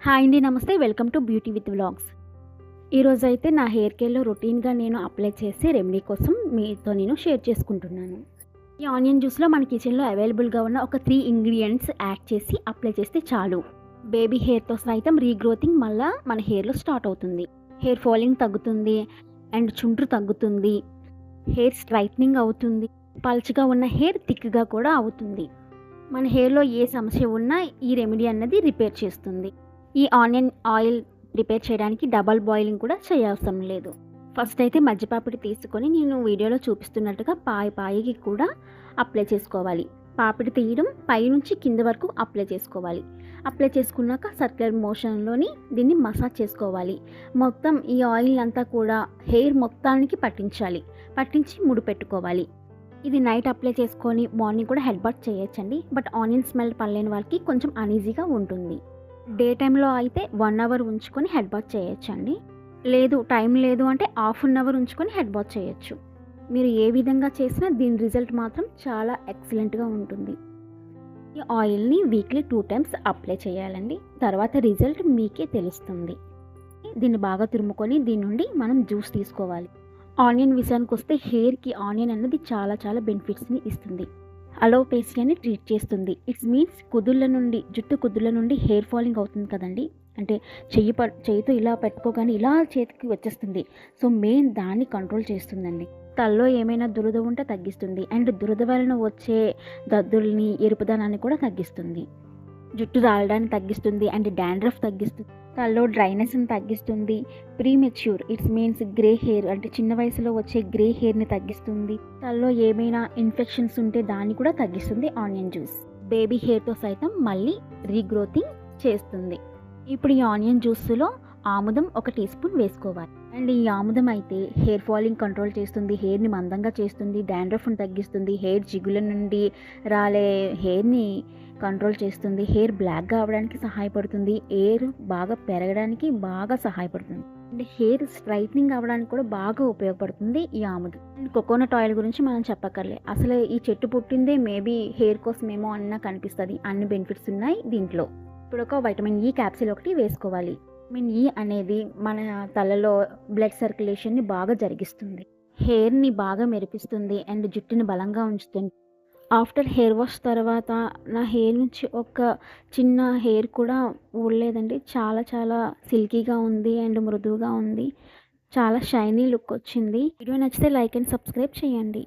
Hi అండి, నమస్తే. Welcome to beauty with vlogs. ఈరోజైతే నా హెయిర్ కేర్లో రొటీన్గా నేను అప్లై చేసే రెమెడీ కోసం మీతో నేను షేర్ చేసుకుంటున్నాను. ఈ ఆనియన్ జ్యూస్లో మన కిచెన్లో అవైలబుల్గా ఉన్న ఒక 3 ఇంగ్రీడియంట్స్ యాడ్ చేసి అప్లై చేస్తే చాలు. బేబీ హెయిర్తో సైతం రీగ్రోతింగ్ మళ్ళీ మన హెయిర్లో స్టార్ట్ అవుతుంది. హెయిర్ ఫాలింగ్ తగ్గుతుంది అండ్ చుండ్రు తగ్గుతుంది. హెయిర్ స్ట్రైట్నింగ్ అవుతుంది. పల్చగా ఉన్న హెయిర్ థిక్గా కూడా అవుతుంది. మన హెయిర్లో ఏ సమస్య ఉన్నా ఈ రెమెడీ అన్నది రిపేర్ చేస్తుంది. ఈ ఆనియన్ ఆయిల్ ప్రిపేర్ చేయడానికి డబల్ బాయిలింగ్ కూడా చేయవసరం లేదు. ఫస్ట్ అయితే మజ్జిపాపిడి తీసుకొని నేను వీడియోలో చూపిస్తున్నట్టుగా పాయికి కూడా అప్లై చేసుకోవాలి. పాపిడి తీయడం పైనుంచి కింద వరకు అప్లై చేసుకోవాలి. అప్లై చేసుకున్నాక సర్క్యులర్ మోషన్లోని దీన్ని మసాజ్ చేసుకోవాలి. మొత్తం ఈ ఆయిల్ అంతా కూడా హెయిర్ మొత్తానికి పట్టించి ముడి పెట్టుకోవాలి. ఇది నైట్ అప్లై చేసుకొని మార్నింగ్ కూడా హెడ్ బాత్ చేయొచ్చండి. బట్ ఆనియన్ స్మెల్ పడలేని వాళ్ళకి కొంచెం అనీజీగా ఉంటుంది. డే టైంలో అయితే 1 అవర్ ఉంచుకొని హెడ్ బాత్ చేయొచ్చండి. లేదు టైం లేదు అంటే హాఫ్ అన్ అవర్ ఉంచుకొని హెడ్ బాత్ చేయొచ్చు. మీరు ఏ విధంగా చేసినా దీని రిజల్ట్ మాత్రం చాలా ఎక్సలెంట్గా ఉంటుంది. ఈ ఆయిల్ని వీక్లీ 2 టైమ్స్ అప్లై చేయాలండి. తర్వాత రిజల్ట్ మీకే తెలుస్తుంది. దీన్ని బాగా తురుముకొని దీని నుండి మనం జ్యూస్ తీసుకోవాలి. ఆనియన్ విషయానికి వస్తే హెయిర్కి ఆనియన్ అనేది చాలా చాలా బెనిఫిట్స్ని ఇస్తుంది. అలోపేసియాని ట్రీట్ చేస్తుంది. ఇట్స్ మీన్స్ జుట్టు కుదుళ్ళ నుండి హెయిర్ ఫాలింగ్ అవుతుంది కదండి. అంటే చెయ్యితో ఇలా పెట్టుకోగానే ఇలా చేతికి వచ్చేస్తుంది. సో మెయిన్ దాన్ని కంట్రోల్ చేస్తుందండి. తలలో ఏమైనా దురద ఉంటే తగ్గిస్తుంది. అండ్ దురద వలన వచ్చే దద్దుల్ని, ఎరుపుదనాన్ని కూడా తగ్గిస్తుంది. జుట్టు రాలడాన్ని తగ్గిస్తుంది అండ్ డాండ్రఫ్ తగ్గిస్తుంది. తలలో డ్రైనెస్ని తగ్గిస్తుంది. Premature it's means grey hair అంటే చిన్న వయసులో వచ్చే గ్రే హెయిర్ని తగ్గిస్తుంది. తలలో ఏమైనా ఇన్ఫెక్షన్స్ ఉంటే దాన్ని కూడా తగ్గిస్తుంది ఆనియన్ జ్యూస్. బేబీ హెయిర్తో సైతం మళ్ళీ రీగ్రోతింగ్ చేస్తుంది. ఇప్పుడు ఈ ఆనియన్ జ్యూస్లో ఆముదం 1 టీ స్పూన్ వేసుకోవాలి. అండ్ ఈ ఆముదం అయితే హెయిర్ ఫాలింగ్ కంట్రోల్ చేస్తుంది, హెయిర్ని మందంగా చేస్తుంది, డాండ్రఫ్ని తగ్గిస్తుంది, హెయిర్ జిగుల నుండి రాలే హెయిర్ని కంట్రోల్ చేస్తుంది, హెయిర్ బ్లాక్గా అవ్వడానికి సహాయపడుతుంది, హెయిర్ బాగా పెరగడానికి బాగా సహాయపడుతుంది, అండ్ హెయిర్ స్ట్రైట్నింగ్ అవ్వడానికి కూడా బాగా ఉపయోగపడుతుంది ఈ ఆముదం. అండ్ కోకోనట్ ఆయిల్ గురించి మనం చెప్పక్కర్లే. అసలు ఈ చెట్టు పుట్టిందే మేబీ హెయిర్ కోసమేమో అన్న కనిపిస్తుంది. అన్ని బెనిఫిట్స్ ఉన్నాయి దీంట్లో. ఇప్పుడు ఒక వైటమిన్ ఈ క్యాప్సిల్ 1 వేసుకోవాలి. విటమిన్ ఈ అనేది మన తలలో బ్లడ్ సర్క్యులేషన్ని బాగా జరిగిస్తుంది, హెయిర్ని బాగా మెరిపిస్తుంది అండ్ జుట్టుని బలంగా ఉంచుతుంది. ఆఫ్టర్ హెయిర్ వాష్ తర్వాత నా హెయిర్ నుంచి ఒక చిన్న హెయిర్ కూడా ఊడలేదండి. చాలా చాలా సిల్కీగా ఉంది అండ్ మృదువుగా ఉంది. చాలా షైనీ లుక్ వచ్చింది. వీడియో నచ్చితే లైక్ అండ్ సబ్స్క్రైబ్ చేయండి.